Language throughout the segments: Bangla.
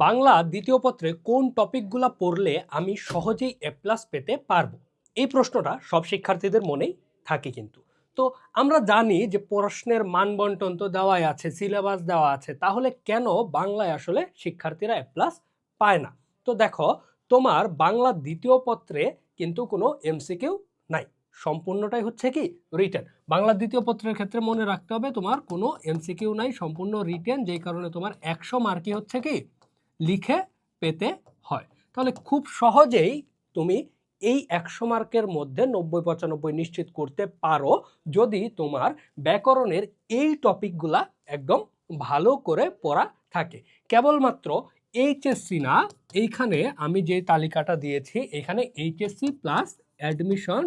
বাংলা দ্বিতীয় পত্রে কোন টপিকগুলা পড়লে আমি সহজেই এ প্লাস পেতে পারবো? এই প্রশ্নটা সব শিক্ষার্থীদের মনেই থাকে কিন্তু। তো আমরা জানি যে প্রশ্নের মানবন্টন তো দেওয়াই আছে, সিলেবাস দেওয়া আছে, তাহলে কেন বাংলায় আসলে শিক্ষার্থীরা এ প্লাস পায় না? তো দেখো, তোমার বাংলা দ্বিতীয় পত্রে কিন্তু কোনো এমসিকিউ নাই, সম্পূর্ণটাই হচ্ছে কি রিটেন। বাংলা দ্বিতীয় পত্রের ক্ষেত্রে মনে রাখতে হবে তোমার কোনো এমসিকিউ নাই, সম্পূর্ণ রিটেন, যেই কারণে তোমার 100 মার্কই হচ্ছে কি লিখে পেতে হয়। তাহলে খুব সহজেই তুমি এই 100 মার্কের মধ্যে 90-95 নিশ্চিত করতে পারো যদি তোমার ব্যাকরণের এই টপিকগুলা একদম ভালো করে পড়া থাকে। কেবলমাত্র এইচএসসি না, এইখানে আমি যে তালিকাটা দিয়েছি এখানে এইচএসসি প্লাস অ্যাডমিশন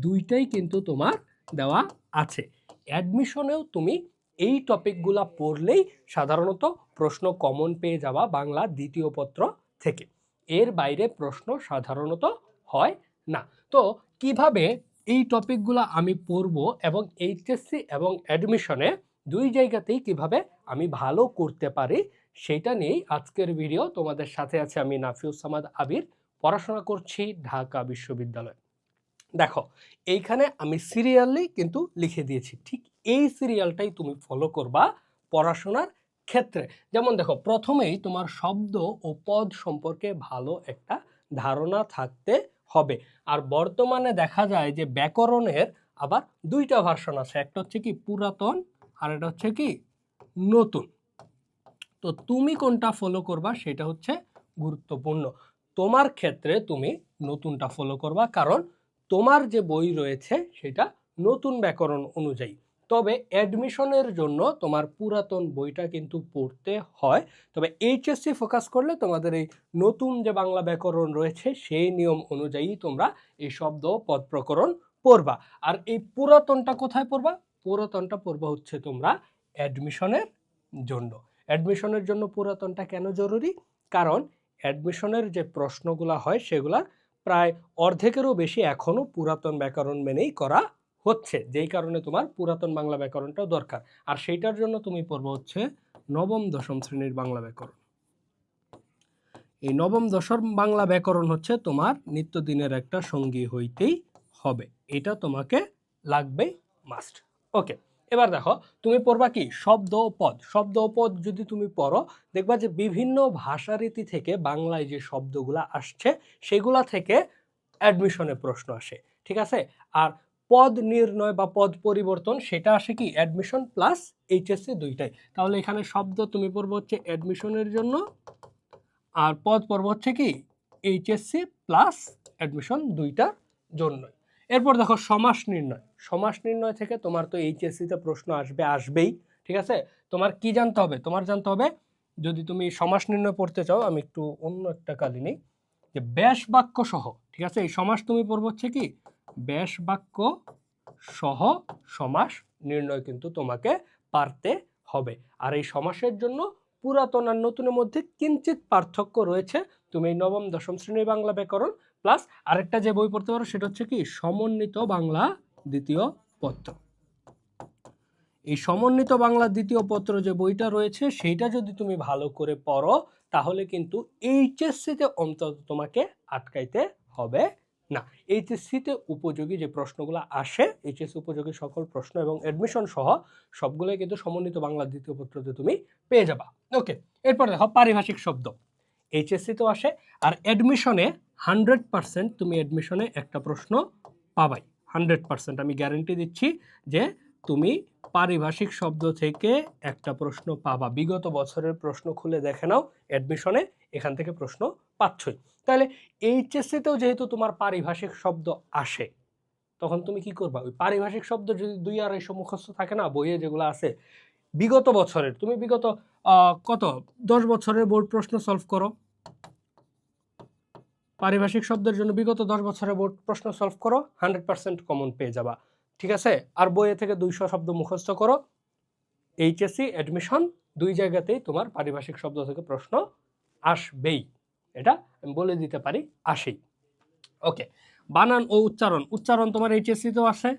দুইটাই কিন্তু তোমার দেওয়া আছে। অ্যাডমিশনেও তুমি এই টপিকগুলা পড়লেই সাধারণত প্রশ্ন কমন পেয়ে যাওয়া বাংলা দ্বিতীয় পত্র থেকে। এর বাইরে প্রশ্ন সাধারণত হয় না। তো কিভাবে এই টপিকগুলো আমি পড়ব এবং এইচএসসি এবং অ্যাডমিশনে দুই জায়গাতেই কিভাবে আমি ভালো করতে পারি সেটা নিয়েই আজকের ভিডিও। তোমাদের সাথে আছে আমি নাফিউস সামাদ আবির, পড়াশোনা করছি ঢাকা বিশ্ববিদ্যালয়। দেখো, এইখানে আমি সিরিয়ালি কিন্তু লিখে দিয়েছি, ঠিক এই সিরিয়ালটাই তুমি ফলো করবা পড়াশোনার ক্ষেত্রে। যেমন দেখো, প্রথমেই তোমার শব্দ ও পদ সম্পর্কে ভালো একটা ধারণা থাকতে হবে। আর বর্তমানে দেখা যায় যে ব্যাকরণের আবার দুইটা ভার্সন আছে, একটা হচ্ছে কি পুরাতন আর এটা হচ্ছে কি নতুন। তো তুমি কোনটা ফলো করবা সেটা হচ্ছে গুরুত্বপূর্ণ। তোমার ক্ষেত্রে তুমি নতুনটা ফলো করবা, কারণ তোমার যে বই রয়েছে সেটা নতুন ব্যাকরণ অনুযায়ী। তবে অ্যাডমিশনের জন্য তোমার পুরাতন বইটা কিন্তু পড়তে হয়। তবে এইচএসসি ফোকাস করলে তোমাদের এই নতুন যে বাংলা ব্যাকরণ রয়েছে সেই নিয়ম অনুযায়ী তোমরা এই শব্দ পদ প্রকরণ পড়বা। আর এই পুরাতনটা কোথায় পড়বা? পুরাতনটা পড়বা হচ্ছে তোমরা অ্যাডমিশনের জন্য। অ্যাডমিশনের জন্য পুরাতনটা কেন জরুরি? কারণ অ্যাডমিশনের যে প্রশ্নগুলো হয় সেগুলা প্রায় অর্ধেকেরও বেশি এখনও পুরাতন ব্যাকরণ মেনেই করা হচ্ছে, যেই কারণে তোমার পুরাতন বাংলা ব্যাকরণটাও দরকার। আর সেইটার জন্য তুমি পড়বে হচ্ছে নবম দশম শ্রেণীর বাংলা ব্যাকরণ। এই নবম দশম বাংলা ব্যাকরণ হচ্ছে তোমার নিত্যদিনের একটা সঙ্গী হইতেই হবে, এটা তোমাকে লাগবেই, মাস্ট। ওকে, এবার দেখো তুমি পড়বা কি শব্দ ও পদ। শব্দ ও পদ যদি তুমি পড়ো, দেখবা যে বিভিন্ন ভাষারীতি থেকে বাংলায় যে শব্দগুলা আসছে সেগুলা থেকে অ্যাডমিশনে প্রশ্ন আসে, ঠিক আছে? আর পদ নির্ণয় বা পদ পরিবর্তন সেটা আসে কি অ্যাডমিশন প্লাস এইচএসসি দুইটাই। তাহলে এখানে শব্দ তুমি পড়বো হচ্ছে অ্যাডমিশনের জন্য, আর পদ পর্ব হচ্ছে কি এইচএসসি প্লাস অ্যাডমিশন দুইটার জন্যই। এরপর দেখো সমাস নির্ণয়। সমাস নির্ণয় থেকে তোমার তো এইচএসসিতে প্রশ্ন আসবেই, ঠিক আছে? তোমার কি জানতে হবে? তোমার জানতে হবে, যদি তুমি সমাস নির্ণয় পড়তে চাও, আমি একটু অন্য একটা কালি নেই, যে ব্যাস বাক্য সহ, ঠিক আছে? এই সমাস তুমি পড়বো হচ্ছে কি ব্যাস বাক্য সহ সমাস নির্ণয় কিন্তু তোমাকে পারতে হবে। আর এই সমাসের জন্য পুরাতন আর নতুনের মধ্যে কিঞ্চিত পার্থক্য রয়েছে। তুমি এই নবম দশম শ্রেণীর বাংলা ব্যাকরণ প্লাস আরেকটা যে বই পড়তে পারো সেটা হচ্ছে কি সমন্বিত বাংলা দ্বিতীয় পত্র। এই সমন্বিত বাংলা দ্বিতীয় পত্র যে বইটা রয়েছে সেইটা যদি তুমি ভালো করে পড়ো, তাহলে কিন্তু এইচএসসিতে অন্তত তোমাকে আটকাইতে হবে না। এইচএসসিতে উপযোগী যে প্রশ্নগুলো আসে, এইচএসসি উপযোগী সকল প্রশ্ন এবং অ্যাডমিশন সহ সবগুলোই কিন্তু সমন্বিত বাংলা দ্বিতীয় পত্রতে তুমি পেয়ে যাবা। ওকে, এরপর দেখো পারিভাষিক শব্দ। এইচএসসিতেও আসে, আর অ্যাডমিশনে 100% তুমি অ্যাডমিশনে একটা প্রশ্ন পাবাই। 100% আমি গ্যারান্টি দিচ্ছি যে তুমি পারিভাষিক শব্দ থেকে একটা প্রশ্ন পাবা। বিগত বছরের প্রশ্ন খুলে দেখে নাও অ্যাডমিশনে, এখান থেকে প্রশ্ন পাচ্ছই। তাহলে এইচএসসিতেও যেহেতু তোমার পারিভাষিক শব্দ আসে, তখন তুমি কি করবা? ওই পারিভাষিক শব্দ যদি 2-250 মুখস্থ থাকে না বইয়ে যেগুলো আছে বিগত বছরের, তুমি বিগত কত 10 বছরের বোর্ড প্রশ্ন সলভ করো, পারিভাষিক শব্দের জন্য বিগত 10 বছরের বোর্ড প্রশ্ন সলভ করো, 100% কমন পেয়ে যাবা, ঠিক আছে? আর বইয়ে থেকে 200 শব্দ মুখস্থ করো, এইচএসসি অ্যাডমিশন দুই জায়গাতেই তোমার পারিভাষিক শব্দ থেকে প্রশ্ন আসবেই, এটা আমি বলে দিতে পারি, আসেই। ওকে, বানান ও উচ্চারণ। উচ্চারণ তোমার এইচএসসিতেও আসে,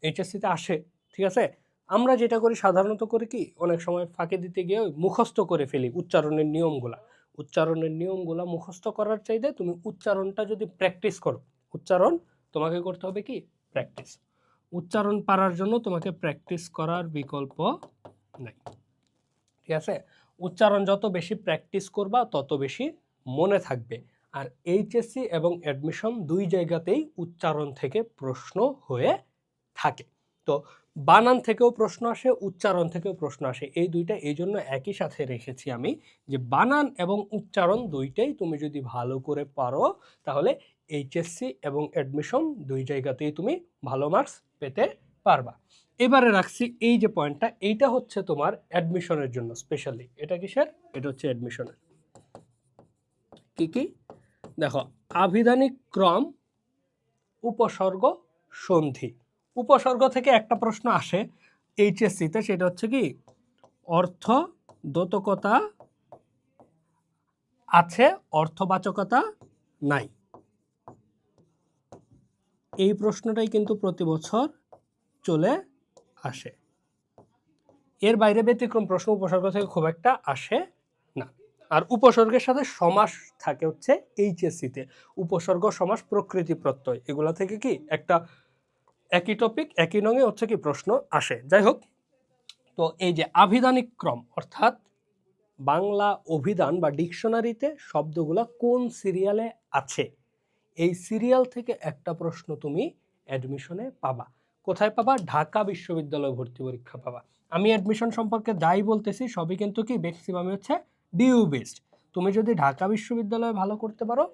এইচএসসিতে আসে, ঠিক আছে? আমরা যেটা করি সাধারণত করি কি, অনেক সময় ফাঁকে দিতে গিয়ে মুখস্থ করে ফেলি উচ্চারণের নিয়মগুলা। উচ্চারণের নিয়মগুলো মুখস্থ করার চাইতে তুমি উচ্চারণটা যদি প্র্যাকটিস করো, উচ্চারণ তোমাকে করতে হবে কি প্র্যাকটিস। উচ্চারণ পারার জন্য তোমাকে প্র্যাকটিস করার বিকল্প নাই, ঠিক আছে? উচ্চারণ যত বেশি প্র্যাকটিস করবা তত বেশি মনে থাকবে। আর এইচএসসি এবং অ্যাডমিশন দুই জায়গাতেই উচ্চারণ থেকে প্রশ্ন হয়ে থাকে। তো বানান থেকেও প্রশ্ন আসে, উচ্চারণ থেকেও প্রশ্ন আসে, এই দুইটা এই জন্য একই সাথে রেখেছি আমি, যে বানান এবং উচ্চারণ দুইটাই তুমি যদি ভালো করে পারো তাহলে এইচএসসি এবং অ্যাডমিশন দুই জায়গাতেই তুমি ভালো মার্কস পেতে পারবা। এবারে রাখছি এই যে পয়েন্টটা, এইটা হচ্ছে তোমার অ্যাডমিশনের জন্য স্পেশালি। এটা কিসের? এটা হচ্ছে অ্যাডমিশনের। কি কি দেখো, আভিধানিক ক্রম, উপসর্গ, সন্ধি। উপসর্গ থেকে একটা প্রশ্ন আসে এইচএসসিতে, সেটা হচ্ছে কি অর্থ দ্যোতকতা আছে, অর্থবাচকতা নাই। এই প্রশ্নটাই কিন্তু প্রতি বছর চলে আসে। এর বাইরে ব্যতিক্রম প্রশ্ন উপসর্গ থেকে খুব একটা আসে না। আর উপসর্গের সাথে সমাস থাকে হচ্ছে এইচএসসিতে। উপসর্গ, সমাস, প্রকৃতি, প্রত্যয়, এগুলা থেকে কি একটা একই টপিক একই নঙে হচ্ছে কি প্রশ্ন আসে। যাই হোক, তো এই যে আভিধানিক ক্রম অর্থাৎ বাংলা অভিধান বা ডিকশনারিতে শব্দগুলা কোন সিরিয়ালে আছে, এই সিরিয়াল থেকে একটা প্রশ্ন তুমি অ্যাডমিশনে পাবা। কোথায় পাবা? ঢাকা বিশ্ববিদ্যালয় ভর্তি পরীক্ষা পাবা। আমি অ্যাডমিশন সম্পর্কে যাই বলতেছি সবই কিন্তু কি ম্যাক্সিমামই হচ্ছে ডিইউ বেসড। তুমি যদি ঢাকা বিশ্ববিদ্যালয়ে ভালো করতে পারো,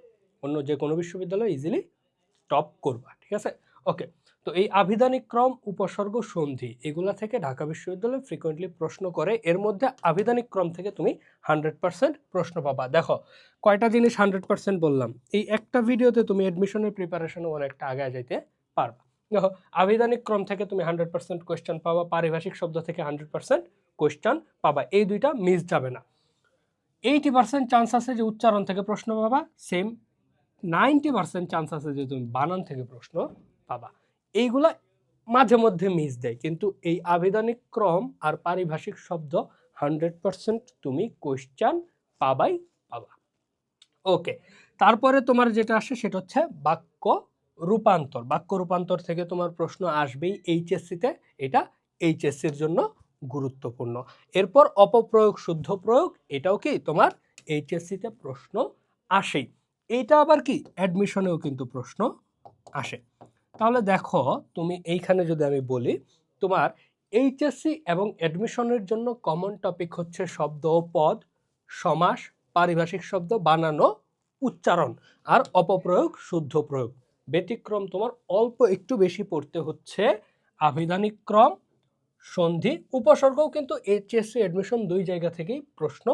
অন্য যে কোনো বিশ্ববিদ্যালয় ইজিলি টপ করবা, ঠিক আছে? ওকে, তো এই আভিধানিক ক্রম, উপসর্গ, সন্ধি এগুলা থেকে ঢাকা বিশ্ববিদ্যালয় ফ্রিকোয়েন্টলি প্রশ্ন করে। এর মধ্যে আভিধানিক ক্রম থেকে তুমি 100% প্রশ্ন পাবা। দেখো কয়টা জিনিস 100% বললাম, এই একটা ভিডিওতে তুমি অ্যাডমিশনের প্রিপারেশনে অনেকটা আগায় যাইতে পারবা। দেখো, আভিধানিক ক্রম থেকে তুমি 100% কোয়েশ্চেন পাবা, পারিভাষিক শব্দ থেকে 100% কোয়েশ্চেন পাবা, এই দুইটা মিস যাবে না। 80% চান্স আছে যে উচ্চারণ থেকে প্রশ্ন পাবা, সেম 90% চান্স আছে যে তুমি বানান থেকে প্রশ্ন পাবা। এইগুলা মাঝে মধ্যে মিস দেয়, কিন্তু এই আভিধানিক ক্রম আর পারিভাষিক শব্দ 100% তুমি কোয়েশ্চেন পাবাই পাবা। ওকে, তারপরে তোমার যেটা আসে সেটা হচ্ছে বাক্য রূপান্তর। বাক্য রূপান্তর থেকে তোমার প্রশ্ন আসবেই এইচএসসিতে, এটা এইচএসসির জন্য গুরুত্বপূর্ণ। এরপর অপপ্রয়োগ, শুদ্ধ প্রয়োগ, এটাও কি তোমার এইচএসসিতে প্রশ্ন আসেই। এইটা আবার কি অ্যাডমিশনেও কিন্তু প্রশ্ন আসে। তাহলে দেখো, তুমি এইখানে যদি আমি বলি, তোমার এইচএসসি এবং অ্যাডমিশনের জন্য কমন টপিক হচ্ছে শব্দ ও পদ, সমাস, পারিভাষিক শব্দ, বানানো, উচ্চারণ আর অপপ্রয়োগ, শুদ্ধ প্রয়োগ। ব্যতিক্রম তোমার অল্প একটু বেশি পড়তে হচ্ছে আভিধানিক ক্রম, সন্ধি, উপসর্গও কিন্তু এইচএসসি অ্যাডমিশন দুই জায়গা থেকেই প্রশ্ন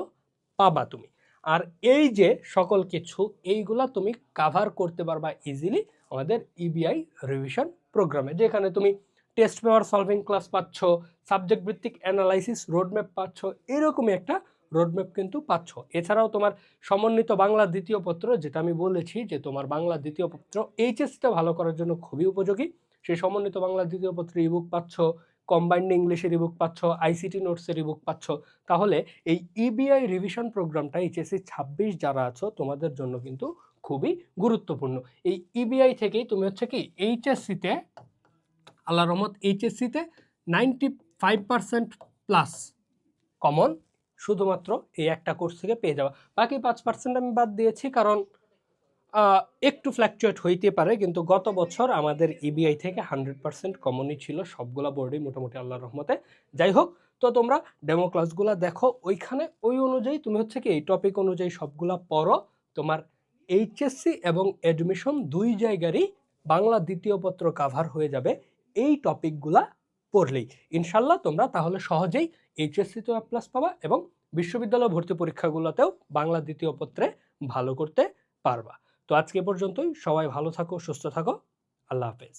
পাবা তুমি। আর এই যে সকল কিছু এইগুলা তুমি কাভার করতে পারবা ইজিলি আমাদের ইবিআই রিভিশন প্রোগ্রামে, যেখানে তুমি টেস্ট পেপার সলভিং ক্লাস পাচ্ছ, সাবজেক্ট ভিত্তিক অ্যানালাইসিস রোডম্যাপ পাচ্ছ, এরকমই একটা রোডম্যাপ কিন্তু পাচ্ছ। এছাড়াও তোমার সমন্বিত বাংলা দ্বিতীয় পত্র, যেটা আমি বলেছি যে তোমার বাংলা দ্বিতীয় পত্র এইচএসসিটা ভালো করার জন্য খুবই উপযোগী, সেই সমন্বিত বাংলা দ্বিতীয় পত্র ইবুক পাচ্ছ, কম্বাইন্ড ইংলিশের ইবুক পাচ্ছ, আইসিটি নোটসের ইবুক পাচ্ছ। তাহলে এই ইবিআই রিভিশন প্রোগ্রামটা এইচএসসি 26 যারা আছো তোমাদের জন্য কিন্তু খুবই গুরুত্বপূর্ণ। এই ইবিআই থেকেই তুমি হচ্ছে কি এইচএসসিতে, আল্লাহর রহমত, এইচএসসিতে 95% প্লাস কমন শুধুমাত্র এই একটা কোর্স থেকে পেয়ে যাওয়া। বাকি 5% আমি বাদ দিয়েছি কারণ একটু ফ্ল্যাকচুয়েট হইতে পারে, কিন্তু গত বছর আমাদের ইবিআই থেকে 100% কমনই ছিল সবগুলা বোর্ডেই মোটামুটি আল্লাহর রহমতে। যাই হোক, তো তোমরা ডেমো ক্লাসগুলো দেখো, ওইখানে ওই অনুযায়ী তুমি হচ্ছে কি এই টপিক অনুযায়ী সবগুলা পড়ো। তোমার এইচএসসি এবং অ্যাডমিশন দুই জায়গারই বাংলা দ্বিতীয় পত্র কাভার হয়ে যাবে এই টপিকগুলা পড়লেই। ইনশাল্লাহ তোমরা তাহলে সহজেই এইচএসসিতেও প্লাস পাবা এবং বিশ্ববিদ্যালয় ভর্তি পরীক্ষাগুলোতেও বাংলা দ্বিতীয় পত্রে ভালো করতে পারবা। তো আজকে পর্যন্তই, সবাই ভালো থাকো, সুস্থ থাকো, আল্লাহ হাফেজ।